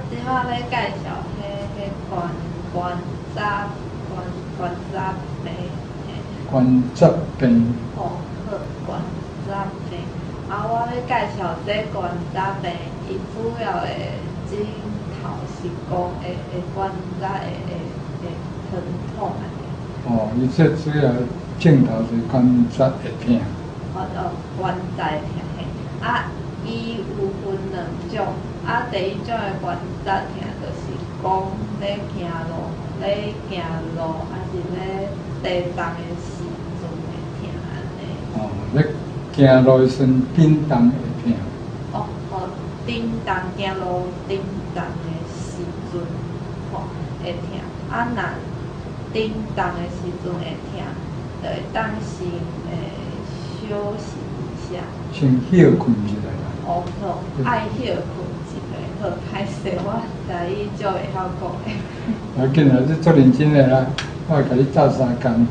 即摆要介绍迄关节病，关节病。哦，好，关节病。我要介绍这关节病，伊主要的症头是讲会关节会疼痛安尼。哦，伊这主要症头是关节会痛。关节痛嘿。伊有分两种。第一种的关节痛，就是讲咧行路，还是咧地动的时阵会痛安尼。咧行路的时阵震动会痛。震动行路震动的时阵，会痛。若震动的时阵会痛，就会当先休息一下。先歇困一下啦。好，爱歇困一下。好，歹势，我台语足会晓讲的。要紧啊，你做认真的啦，我会甲你教3工。